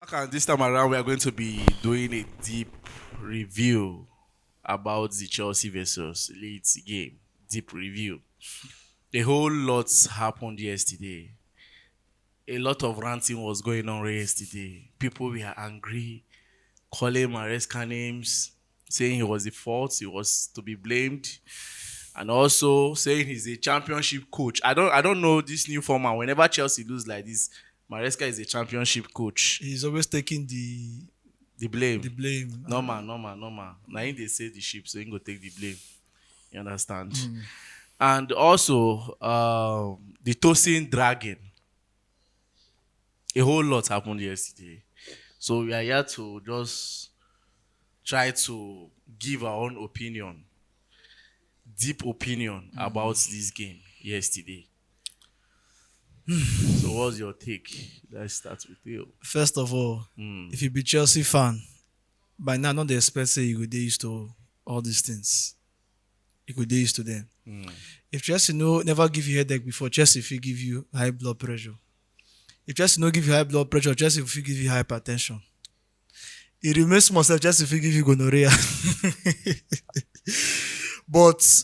back, and this time around, we are going to be doing a deep review about the Chelsea versus Leeds game. Deep review. A whole lot happened yesterday. A lot of ranting was going on yesterday. People were angry, calling Maresca names, saying he was the fault, he was to be blamed, and also saying he's a championship coach. I don't know this new format. Whenever Chelsea lose like this, Maresca is a championship coach. He's always taking the blame. the blame. Normal. Now they say the ship, so he go take the blame. You understand? And also, the Tosin dragging. A whole lot happened yesterday. So we are here to just try to give our own opinion, deep opinion about this game yesterday. So what's your take? Let's start with you. First of all, if you be Chelsea fan, by now not dey expect say you go dey used to all these things. You go dey used to them. If Chelsea never give you headache before, Chelsea fit give you high blood pressure. If Chelsea no give you high blood pressure, Chelsea fit give you hypertension. It remains small self, Chelsea fit give you gonorrhea. But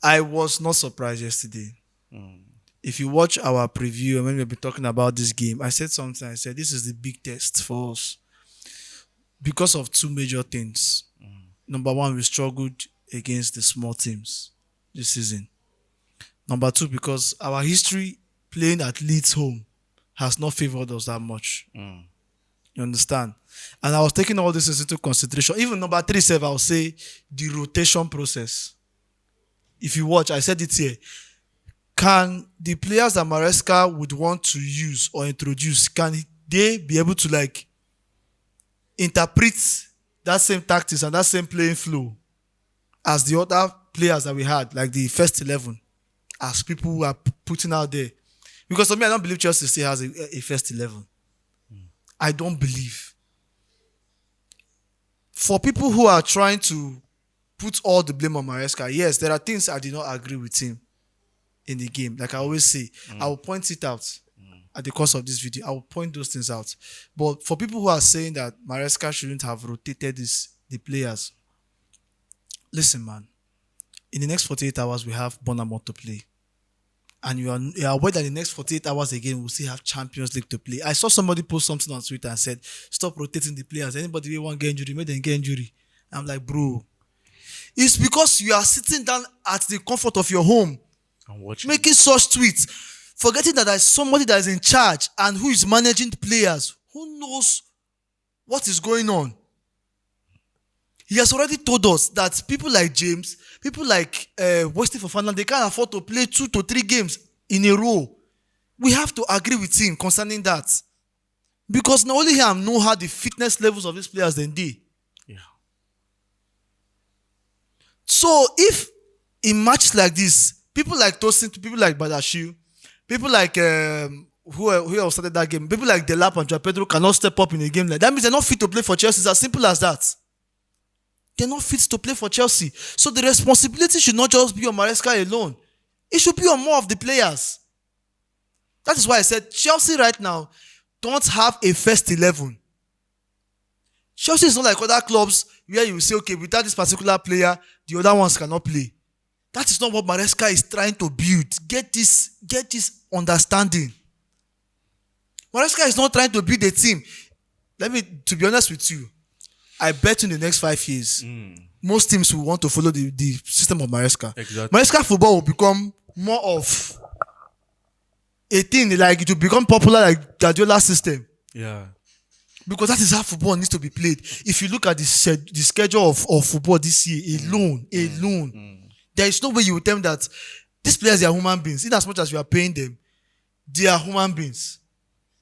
I was not surprised yesterday. If you watch our preview and when we've been talking about this game, I said something. I said this is the big test for us because of two major things. Number one, we struggled against the small teams this season. Number two, because our history playing at Leeds home has not favored us that much. You understand? And I was taking all this into consideration. Even number three, I will say the rotation process. If you watch, I said it here. Can the players that Maresca would want to use or introduce, can they be able to interpret that same tactics and that same playing flow as the other players that we had, like the first 11, as people who are putting out there? Because for me, I don't believe Chelsea still has a first 11. I don't believe. For people who are trying to put all the blame on Maresca, yes, there are things I did not agree with him in the game. Like I always say, I will point it out at the course of this video. I will point those things out. But for people who are saying that Maresca shouldn't have rotated the players, listen, man. In the next 48 hours, we have Bournemouth to play. And you are aware that in the next 48 hours again, we'll still have Champions League to play. I saw somebody post something on Twitter and said, stop rotating the players. Anybody who want to get injury, make them get injury. I'm like, bro, it's because you are sitting down at the comfort of your home making such tweets, forgetting that there's somebody that is in charge and who is managing the players, who knows what is going on. He has already told us that people like James, people like Wesley Fofana, they can't afford to play 2 to 3 games in a row. We have to agree with him concerning that. Because not only him know how the fitness levels of these players than they. Yeah. So if in matches like this, people like Tosin, people like Badashil, people like who else started that game, people like Delap and Joao Pedro cannot step up in a game like that. That means they're not fit to play for Chelsea. It's as simple as that. They're not fit to play for Chelsea. So the responsibility should not just be on Maresca alone. It should be on more of the players. That is why I said Chelsea right now don't have a first 11. Chelsea is not like other clubs where you say, okay, without this particular player, the other ones cannot play. That is not what Maresca is trying to build. Get this understanding. Maresca is not trying to build a team. To be honest with you, I bet in the next 5 years, most teams will want to follow the system of Maresca. Exactly. Maresca football will become more of a thing, like it will become popular like Guardiola's system. Yeah. Because that is how football needs to be played. If you look at the schedule of football this year alone, there is no way you will tell me that these players are human beings. In as much as you are paying them, they are human beings.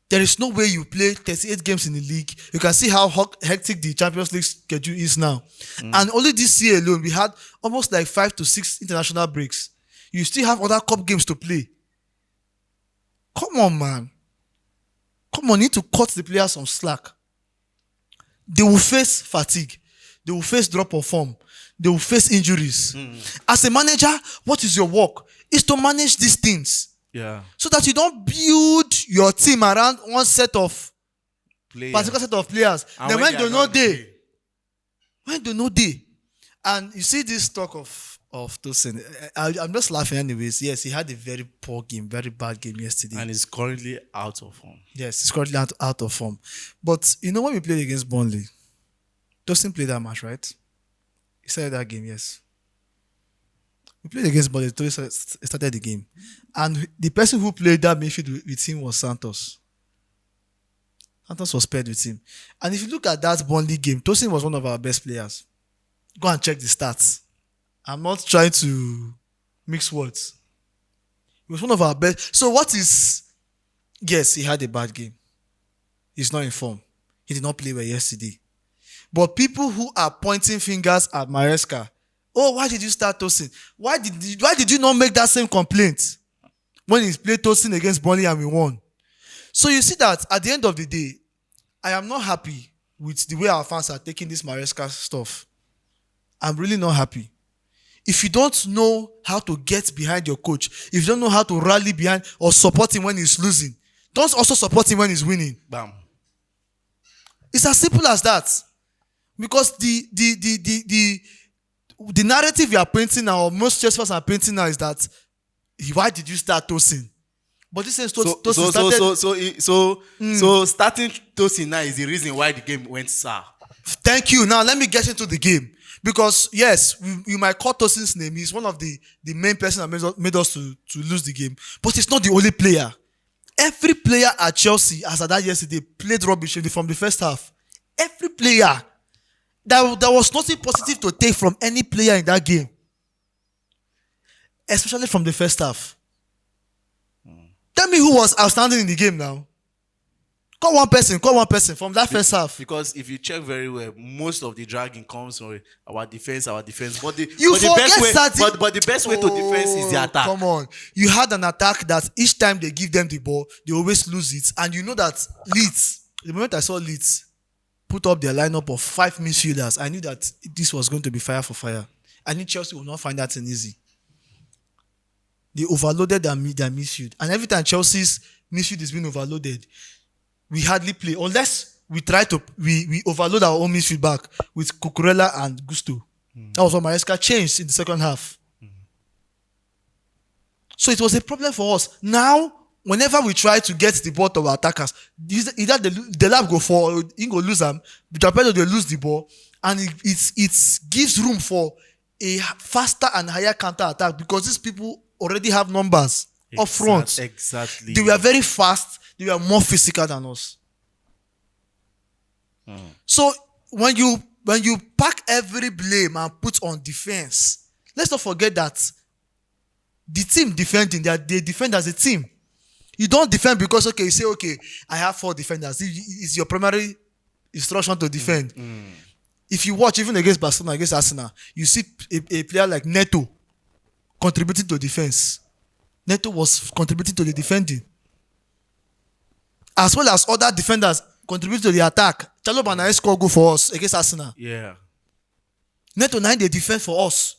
There is no way you play 38 games in the league. You can see how hectic the Champions League schedule is now. And only this year alone, we had almost like 5 to 6 international breaks. You still have other cup games to play. Come on, man. Come on, you need to cut the players some slack. They will face fatigue. They will face drop of form. They will face injuries. As a manager, what is your work? Is to manage these things. Yeah. So that you don't build your team around one set of particular set of players. And Then when they they are know not they, when they know they, and you see this talk of Tosin, I'm just laughing anyways. Yes, he had a very poor game, very bad game yesterday. and is currently out of form. Yes, he's currently out of form. But you know when we played against Burnley, Tosin played that match, right? He started that game, yes. We played against Burnley, Tosin started the game. And the person who played that midfield with him was Santos. Santos was paired with him. And if you look at that Burnley game, Tosin was one of our best players. Go and check the stats. I'm not trying to mix words. He was one of our best. So what is... Yes, he had a bad game. He's not in form. He did not play well yesterday. But people who are pointing fingers at Maresca, oh, why did you start Tosin? Why did you not make that same complaint when he played Tosin against Burnley and we won? So you see that at the end of the day, I am not happy with the way our fans are taking this Maresca stuff. I'm really not happy. If you don't know how to get behind your coach, if you don't know how to rally behind or support him when he's losing, don't also support him when he's winning. Bam. It's as simple as that. Because the narrative you are painting now, or most Chelsea fans are painting now, is that why did you start Tosin? But this is Tosin started. So starting Tosin now is the reason why the game went sour. Thank you. Now let me get into the game. Because yes, you might call Tosin's name. He's one of the main person that made us to lose the game. But he's not the only player. Every player at Chelsea, as I did yesterday, played rubbish from the first half. Every player. There was nothing positive to take from any player in that game. Especially from the first half. Tell me who was outstanding in the game now. Call one person from that first half. Because if you check very well, most of the dragging comes from our defense. But the best way to defense is the attack. Come on. You had an attack that each time they give them the ball, they always lose it. And you know that Leeds, the moment I saw Leeds put up their lineup of 5 midfielders, I knew that this was going to be fire for fire. I knew Chelsea would not find that thing easy. They overloaded their midfield. And every time Chelsea's midfield is being overloaded, we hardly play. Unless we try to, we overload our own midfield back with Cucurella and Gusto. That was what Maresca changed in the second half. So it was a problem for us. Now, whenever we try to get the ball to our attackers, either the lab go for, he go lose them, the torpedo they lose the ball, and it gives room for a faster and higher counter attack because these people already have numbers up front. Exactly. They were very fast. They were more physical than us. So when you pack every blame and put on defense, let's not forget that the team defending, they defend as a team. You don't defend because, okay, you say, okay, I have 4 defenders. It's your primary instruction to defend. If you watch, even against Barcelona, against Arsenal, you see a player like Neto contributing to defense. Neto was contributing to the defending. As well as other defenders contributing to the attack. Chaloba and I score goal for us against Arsenal. Yeah. Neto 9, they defend for us.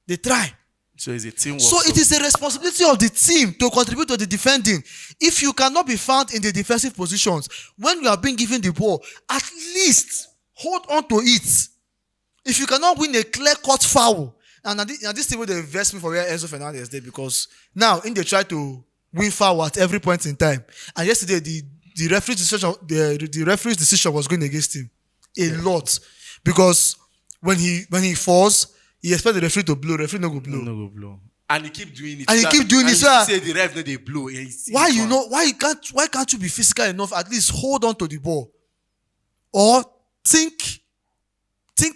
They try. So it's a teamwork. So it is a responsibility of the team to contribute to the defending. If you cannot be found in the defensive positions, when you are being given the ball, at least hold on to it. If you cannot win a clear-cut foul, and this thing will invest me for where Enzo Fernandez did, because now they try to win foul at every point in time. And yesterday the referee's decision was going against him a lot, because when he falls, he expects the referee to blow. Referee no go blow. No go blow. And he keep doing it. And he keep doing it. So say the ref no they blow. Why can't you be physical enough? At least hold on to the ball, or think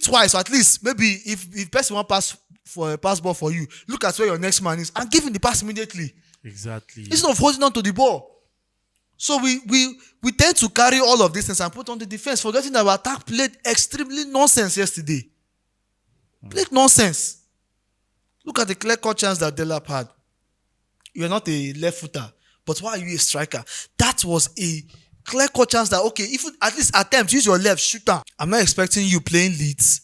twice. Or at least maybe if person want pass for a pass ball for you, look at where your next man is and give him the pass immediately. Exactly. Instead of holding on to the ball. So we tend to carry all of these things and put on the defense, forgetting that our attack played extremely nonsense yesterday. Played nonsense. Look at the clear-cut chance that Delap had. You are not a left footer, but why are you a striker? That was a clear-cut chance that, okay, if you at least attempt, use your left, shoot down. I'm not expecting you playing Leeds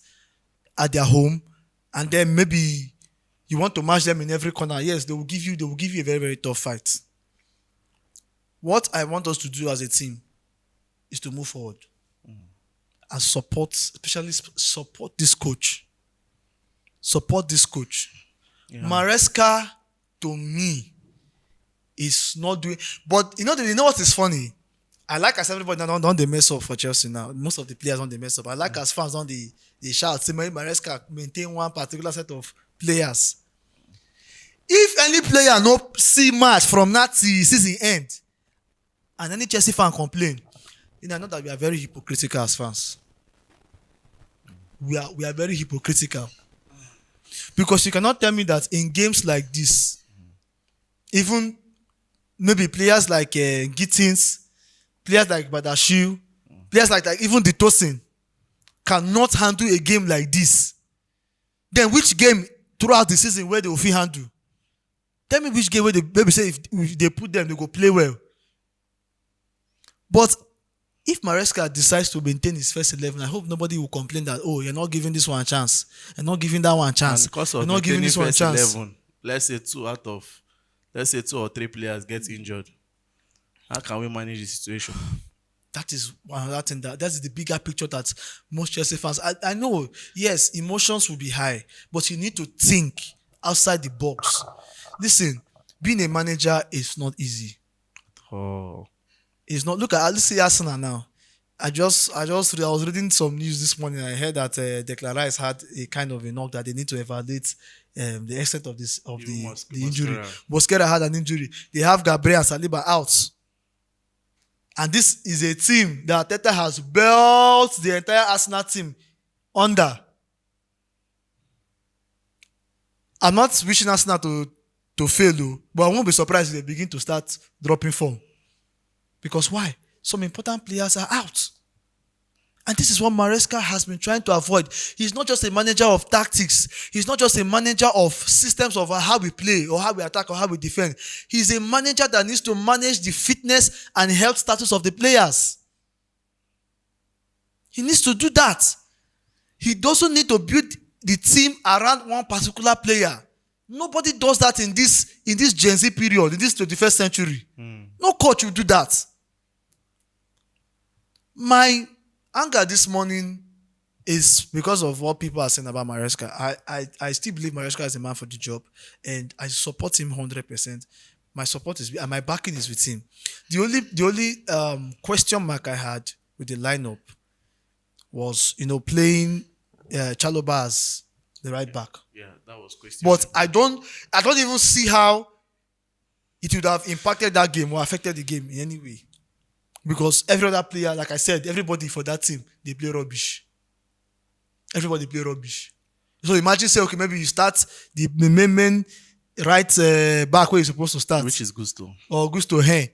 at their home, and then maybe you want to match them in every corner. Yes, they will give you a very, very tough fight. What I want us to do as a team is to move forward and support, especially support this coach. Support this coach. Yeah. Maresca, to me, is not doing. But you know what is funny? I like as everybody now don't they mess up for Chelsea now. Most of the players don't they mess up. I like as fans don't they shout. Say Maresca maintain one particular set of players. If any player no see match from that season end, and any Chelsea fan complain, then I know that we are very hypocritical as fans. We are very hypocritical. Because you cannot tell me that in games like this, even maybe players like Gittins, players like Badashiu, players like even the Tosin cannot handle a game like this. Then which game throughout the season where they will feel handle? Tell me which game where they maybe say if they put them, they go play well. But if Maresca decides to maintain his first 11, I hope nobody will complain that, oh, you're not giving this one a chance. You're not giving that one a chance. And because of you're not giving this one a chance. 11, let's say two or three players get injured. How can we manage the situation? That is one other thing that's the bigger picture that most Chelsea fans. I know, yes, emotions will be high, but you need to think outside the box. Listen, being a manager is not easy. Oh. It's not. Look at let's see Arsenal now. I was reading some news this morning. I heard that Declan Rice had a kind of a knock that they need to evaluate the extent of the injury. Mosquera had an injury. They have Gabriel and Saliba out, and this is a team that Arteta has built the entire Arsenal team under. I'm not wishing Arsenal to fail, but I won't be surprised if they begin to start dropping form. Because why? Some important players are out. And this is what Maresca has been trying to avoid. He's not just a manager of tactics. He's not just a manager of systems of how we play or how we attack or how we defend. He's a manager that needs to manage the fitness and health status of the players. He needs to do that. He doesn't need to build the team around one particular player. Nobody does that in this Gen Z period, in this 21st century. No coach will do that. My anger this morning is because of what people are saying about Maresca. I still believe Maresca is a man for the job, and I support him 100%. My support is and my backing is with him. The only question mark I had with the lineup was playing Chalobah as the right back. Yeah, that was question. But I don't even see how it would have impacted that game or affected the game in any way. Because every other player, like I said, everybody for that team, they play rubbish. Everybody play rubbish. So imagine say, okay, maybe you start the main right back where you're supposed to start. Which is Gusto. Or Gusto, hey.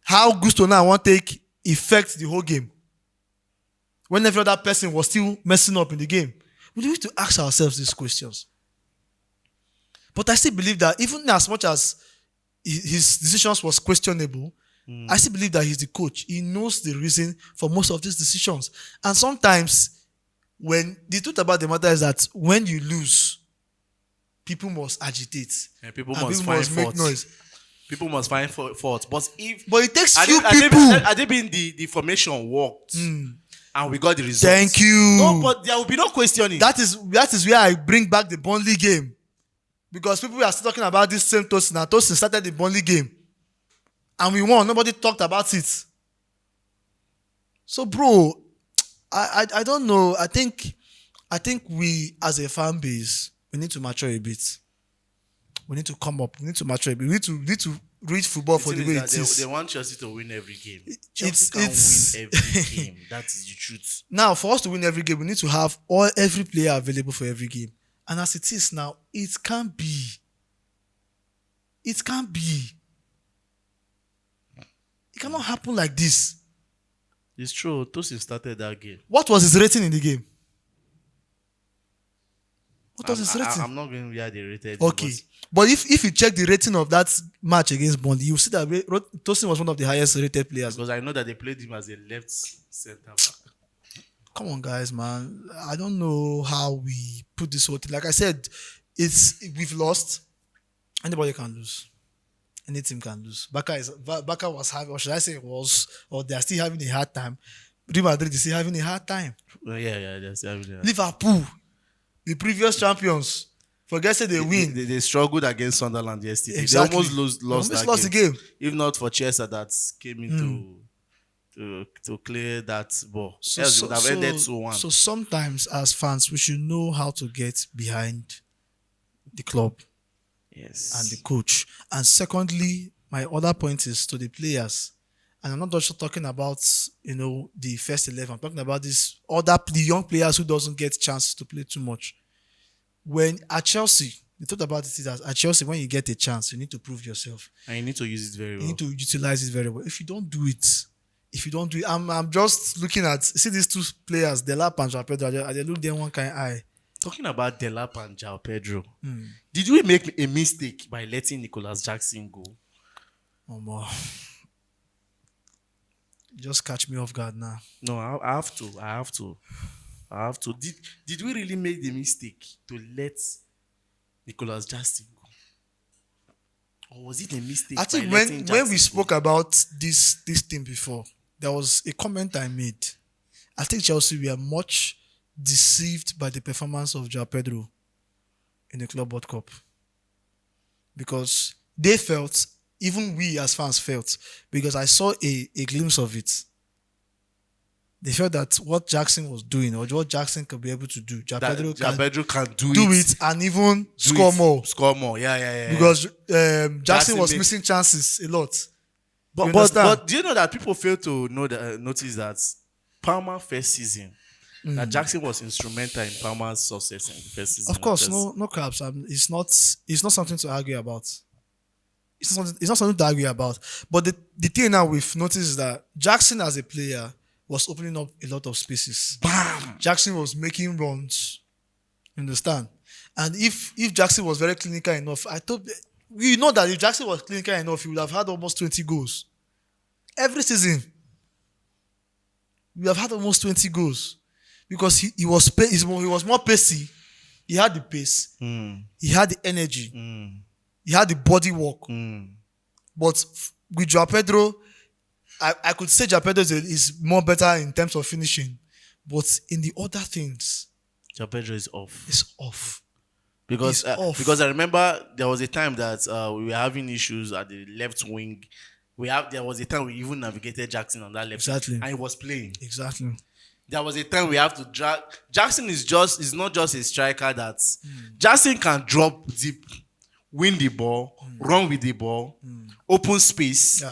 How Gusto now won't take effect the whole game? When every other person was still messing up in the game. We need to ask ourselves these questions. But I still believe that even as much as his decisions was questionable, I still believe that he's the coach. He knows the reason for most of these decisions. And sometimes, when the truth about the matter is that when you lose, people must agitate. And people must make noise. People must find fault. But it takes few people. Had they been the formation worked and we got the results. Thank you. No, but there will be no questioning. That is where I bring back the Burnley game. Because people are still talking about this same Tosin. Now Tosin started the Burnley game. And we won. Nobody talked about it. So, bro, I don't know. I think we, as a fan base, we need to mature a bit. We need to come up. We need to mature a bit. We need to read football for the way it is. They want Chelsea to win every game. Chelsea can't win every game. That is the truth. Now, for us to win every game, we need to have every player available for every game. And as it is now, it can't be. It can't be. It cannot happen like this. It's true. Tosin started that game. What was his rating in the game? What was his rating? I'm not going to be the rated. Okay. But if you check the rating of that match against Burnley, you see that Tosin was one of the highest rated players. Because I know that they played him as a left centre back. Come on, guys, man. I don't know how we put this whole thing. Like I said, we've lost. Anybody can lose. Any team can lose. Barca was having, or should I say was, or they are still having a hard time. Real Madrid is still having a hard time. Well, yeah, that's yeah. Liverpool, the previous champions, forget say they win. They struggled against Sunderland yesterday. Exactly. They almost lost the that game. If not for Chelsea that came in to clear that ball. Else it would have ended 2-1. So sometimes as fans, we should know how to get behind the club Yes. and the coach. And secondly, my other point is to the players. And I'm not just talking about, the first 11. I'm talking about the young players who doesn't get chance to play too much. When at Chelsea, they talked about it as at Chelsea, when you get a chance, you need to prove yourself. And you need to use it very well. You need to utilize it very well. If you don't do it, I'm just looking at, see these two players, Delap and Joao Pedro, they look them one kind of eye. Talking about Delap and Joao Pedro, did we make a mistake by letting Nicholas Jackson go? Just catch me off guard now. No, I have to. Did we really make the mistake to let Nicholas Jackson go? Or was it a mistake? I think by when we spoke about this thing before, there was a comment I made. I think Chelsea were much deceived by the performance of Joao Pedro in the Club World Cup. Because they felt, even we as fans felt, because I saw a glimpse of it. They felt that what Jackson was doing, or what Jackson could be able to do, Joao Pedro can do it and even score more. Score more, yeah. Because Jackson was missing chances a lot. But do you know that people fail to notice that Palmer first season, that Jackson was instrumental in Palmer's success in the first season? Of course, no caps. It's not something to argue about. It's not something to argue about. But the thing now we've noticed is that Jackson as a player was opening up a lot of spaces. Bam! Jackson was making runs. You understand? And if Jackson was very clinical enough, we know that if Jackson was clinical enough, he would have had almost 20 goals. Every season. We have had almost 20 goals. Because he was more pacey. He had the pace. He had the energy. He had the body work. But with Joao Pedro, I could say Joao Pedro is more better in terms of finishing. But in the other things, Joao Pedro is off. It's off. Because I remember there was a time that we were having issues at the left wing. There was a time we even navigated Jackson on that left. Exactly. And he was playing. Exactly. There was a time we have to drag. Jackson is not just a striker that Jackson can drop deep, win the ball, run with the ball, open space,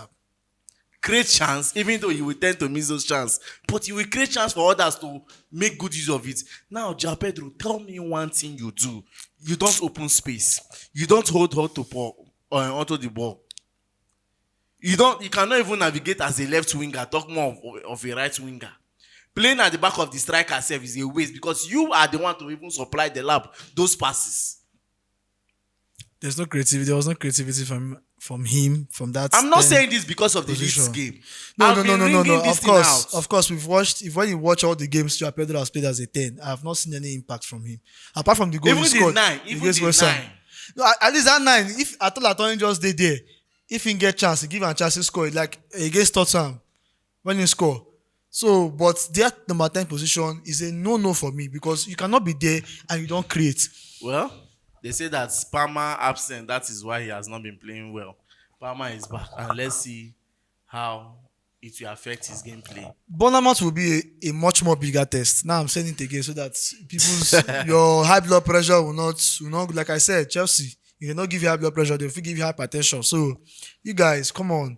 create chance, even though you will tend to miss those chances. But you will create chance for others to make good use of it. Now, Joao Pedro, tell me one thing you do. You don't open space. You don't hold onto the ball. You cannot even navigate as a left winger, talk more of a right winger. Playing at the back of the striker self is a waste because you are the one to even supply the lap, those passes. There was no creativity from him, from that. I'm not saying this because of the Leeds game. No. Of course, when you watch all the games Joao Pedro has played as a 10, I have not seen any impact from him. Apart from the goal he scored. Even the 9. No, at least that 9, if Atoli just stay there, if he get chance, he give him a chance to score. Like against Tottenham, when he score. So, but that number 10 position is a no for me because you cannot be there and you don't create. Well, they say that Palmer absent. That is why he has not been playing well. Palmer is back, and let's see how it will affect his gameplay. Bournemouth will be a much more bigger test. Now I'm saying it again so that your high blood pressure will not. Like I said, Chelsea, if they not give you high blood pressure, they will give you hypertension. So, you guys, come on.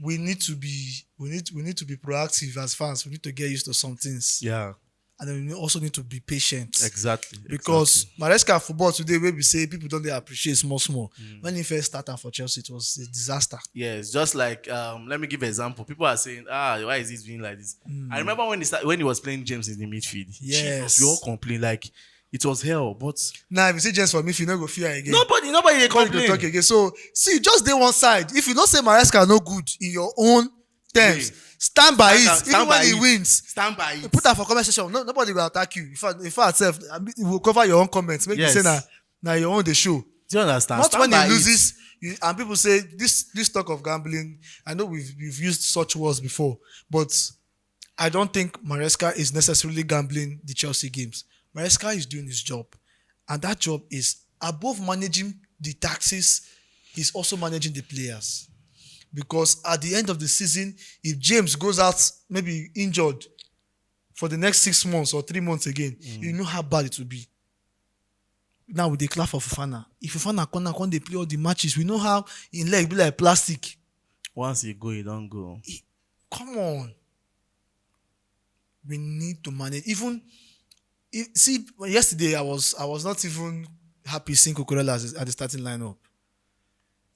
We need to be proactive as fans. We need to get used to some things. Yeah. And then we also need to be patient. Exactly. Because Maresca football today, where we say people don't appreciate small. When he first started for Chelsea, it was a disaster. Yes, just like let me give an example. People are saying, why is it being like this? I remember when he was playing James in the midfield. Yes. Jesus, we all complain like it was hell. But now if you say James for midfield, you not go fear again. Nobody they complain. Talk again. So see, just day one side. If you don't say Maresca no good in your own terms, stand by it. Even when he wins, stand by it. Put that for comment section. Nobody will attack you. In fact, we will cover your own comments. Make you say now your own the show. Do you understand? Not when he loses, And people say this talk of gambling. I know we've used such words before, but I don't think Maresca is necessarily gambling the Chelsea games. Maresca is doing his job, and that job is above managing the taxes. He's also managing the players, because at the end of the season, if James goes out maybe injured for the next 6 months or 3 months again, you know how bad it will be. Now we declare for Fofana. If Fofana come they play all the matches, we know how in leg be like plastic. Once you go, you don't go. Come on. We need to manage. Yesterday I was not even happy seeing Cucurella at the starting lineup.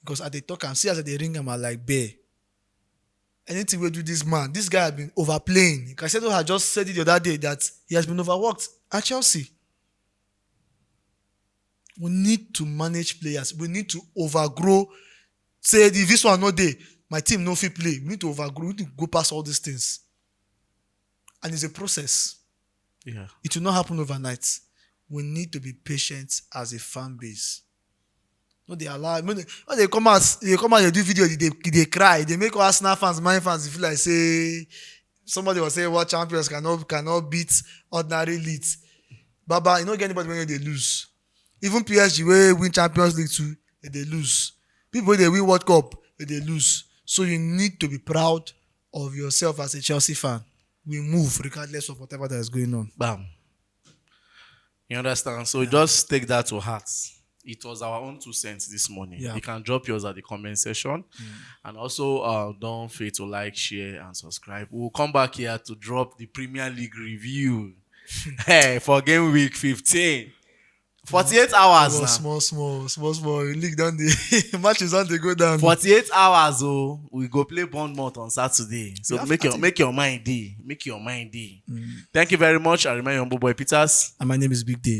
Because at the talk and see as they ring him, I like bear. Anything we do this man, this guy has been overplaying. Caicedo had just said it the other day that he has been overworked at Chelsea. We need to manage players. We need to overgrow. Say if this one not there, my team no fit play. We need to overgrow. We need to go past all these things. And it's a process. Yeah. It will not happen overnight. We need to be patient as a fan base. No, they allow. When they come out, they do video, they cry. They make Arsenal fans, my fans feel like say somebody was saying what champions cannot beat ordinary leads. Baba, you don't get anybody when they lose. Even PSG wey win Champions League too, they lose. People they win World Cup, they lose. So you need to be proud of yourself as a Chelsea fan. We move regardless of whatever that is going on. Bam. You understand? So just take that to heart. It was our own 2 cents this morning. Yeah. You can drop yours at the comment section. And also don't forget to like, share, and subscribe. We'll come back here to drop the Premier League review for game week 15. 48 hours now. Small. League down the matches on they go down. 48 hours, we go play Bournemouth on Saturday. So make your mind day. Make your mind day. Thank you very much. I remain your humble boy Peters. And my name is Big Dave.